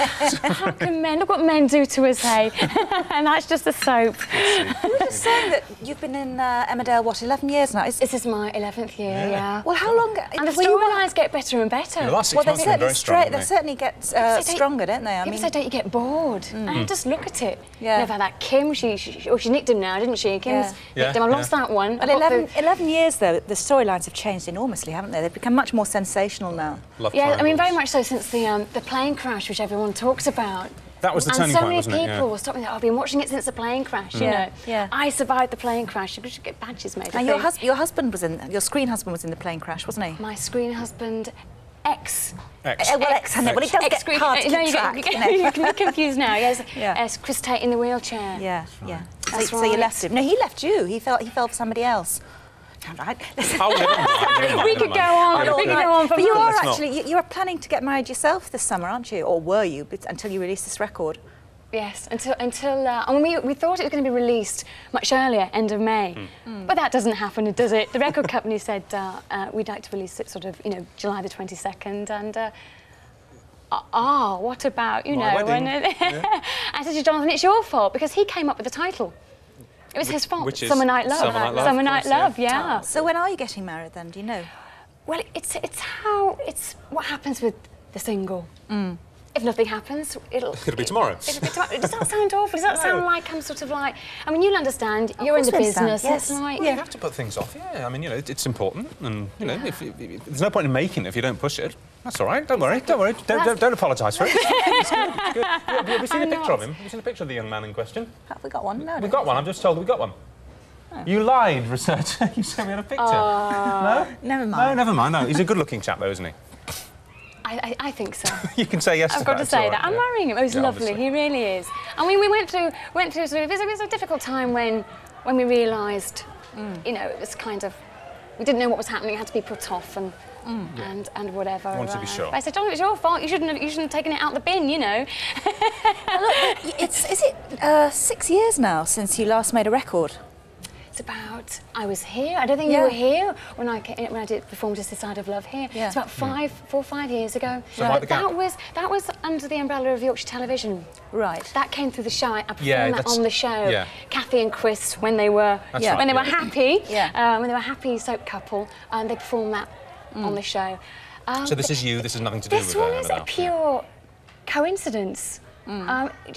How can men? Look what men do to us, hey? And that's just the soap. You were just saying that you've been in Emmerdale, what, 11 years now? This is my 11th year, yeah. Well, how long... And the storylines get better and better. The last 6 months have been very strong, they certainly get stronger, don't they? People say, don't you get bored? And just look at it. Yeah. Never had that Kim, she nicked him now, didn't she? Kim's nicked him. I lost that one. But 11 years, though, the storylines have changed enormously, haven't they? They've become much more sensational now. Yeah, I mean, very much so since the plane crash, which everyone talks about. That was the turning point, wasn't it? And so many people were stopping there. I've been watching it since the plane crash, you know. Yeah. I survived the plane crash. You should get badges made. And your husband was in... Your screen husband was in the plane crash, wasn't he? My screen husband... Ex. Well, ex, well, it does get hard to keep track. You can be confused now. Yes, Chris Tate in the wheelchair. Yeah. That's so you left him. No, he left you. He fell for somebody else. Right. We could go on. But you are actually... You are planning to get married yourself this summer, aren't you? Or were you, until you released this record? Yes, until we thought it was going to be released much earlier, end of May, but that doesn't happen, does it? The record company said we'd like to release it sort of, July the 22nd, and what about, wedding. I said to Jonathan, it's your fault because he came up with the title. It was his fault. Which is Summer Night Love. Summer Night Love, yeah. So when are you getting married then? Do you know? Well, it's what happens with the single. If nothing happens, it'll be tomorrow. Does that sound awful? Does that sound like I'm sort of like... I mean, you'll understand, you're in the business, yes. it's like... Well, you have to put things off, yeah. I mean, it's important, and, if there's no point in making it if you don't push it. That's all right, don't worry. Don't apologise for it. It's good. Have you seen a picture of him? Have you seen a picture of the young man in question? Have we got one? No. We've got one, I'm just told we got one. Oh. You lied, researcher. You said we had a picture. No? Never mind. No, never mind, no. He's a good-looking chap, though, isn't he? I think so. You can say yes to that. I've got to say that. I'm marrying him. Oh, he's lovely. Obviously. He really is. And we went through sort of... It was a difficult time when we realised, it was kind of... We didn't know what was happening. It had to be put off and whatever. I wanted to be sure. I said, John, it was your fault. You shouldn't have taken it out the bin, Look, is it 6 years now since you last made a record? It's about... I was here. I don't think you were here when I performed Just This Side of Love here. Yeah. It's about 4 or 5 years ago. So right. That was under the umbrella of Yorkshire Television. Right. That came through the show. I performed that on the show. Yeah. Kathy and Chris, when they were happy, when they were a happy soap couple, they performed that on the show. So this is you. This has nothing to do with this one is a pure coincidence.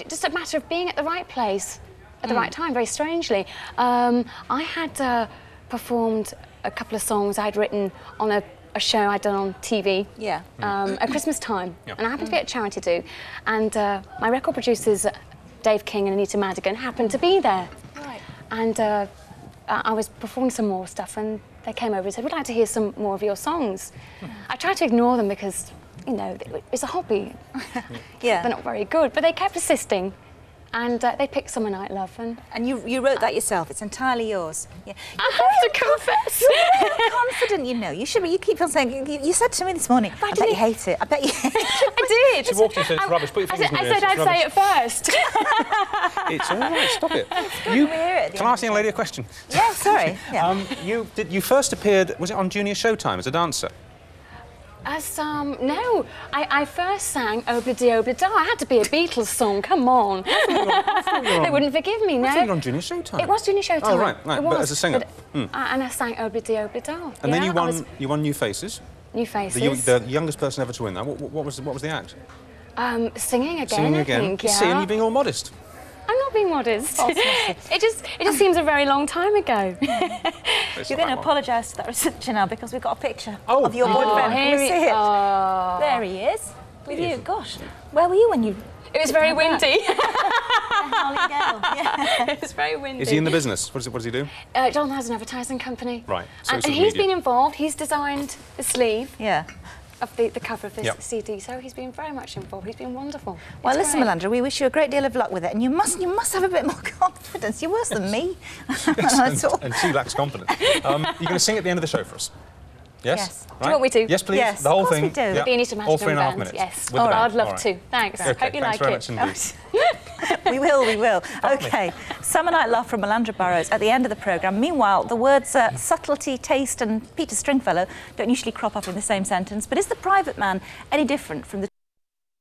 Just a matter of being at the right place at the right time, very strangely. I had performed a couple of songs I'd written on a show I'd done on TV at Christmas time, and I happened to be at charity do, and my record producers, Dave King and Anita Madigan, happened to be there. Right. And I was performing some more stuff, and they came over and said, we'd like to hear some more of your songs. I tried to ignore them because, it's a hobby. They're not very good, but they kept persisting. And they picked Summer Night Love. And you wrote that yourself. It's entirely yours. Yeah. I have to confess. You're very confident, You should be. You keep on saying... You said to me this morning, I bet you hate it. I bet you hate it. I did. She walked in and said, it's rubbish. Put your fingers in I said I'd say it first. It's all right, stop it. Can I ask the young lady a question? Yeah, sorry. Yeah. You first appeared, was it on Junior Showtime as a dancer? No, I first sang Obla-Di Obla-Da. I had to be a Beatles song, come on. They wouldn't forgive me, no. I thought you were on Junior Showtime. It was Junior Showtime. Oh, right, but as a singer. And I sang Obla-Di Obla-Da. And then you won New Faces. New Faces. The youngest person ever to win that. What was the act? Singing again, I think, yeah. See, and you're being all modest. I'm not being modest. It just seems a very long time ago. You're going to apologise to that researcher now because we've got a picture of your boyfriend. Can we see it? There he is. With you. Gosh, where were you when you... It was very windy. It was very windy. Is he in the business? What does he do? Jonathan has an advertising company. Right. And he's been involved. He's designed the sleeve. Yeah. Of the cover of this CD, so he's been very much involved. He's been wonderful. Well, listen, Malandra, we wish you a great deal of luck with it, and you must have a bit more confidence. You're worse than me. And she lacks confidence. You're going to sing at the end of the show for us. Yes. Right? Do you want me to? Yes, please. Yes, the whole thing. We do. Yeah. All 3.5 minutes. Yes. With the band. I'd love to. Thanks. Okay, Hope you like very it. much indeed. We will. OK. Summer Night Love from Malandra Burrows at the end of the programme. Meanwhile, the words subtlety, taste and Peter Stringfellow don't usually crop up in the same sentence, but is the private man any different from the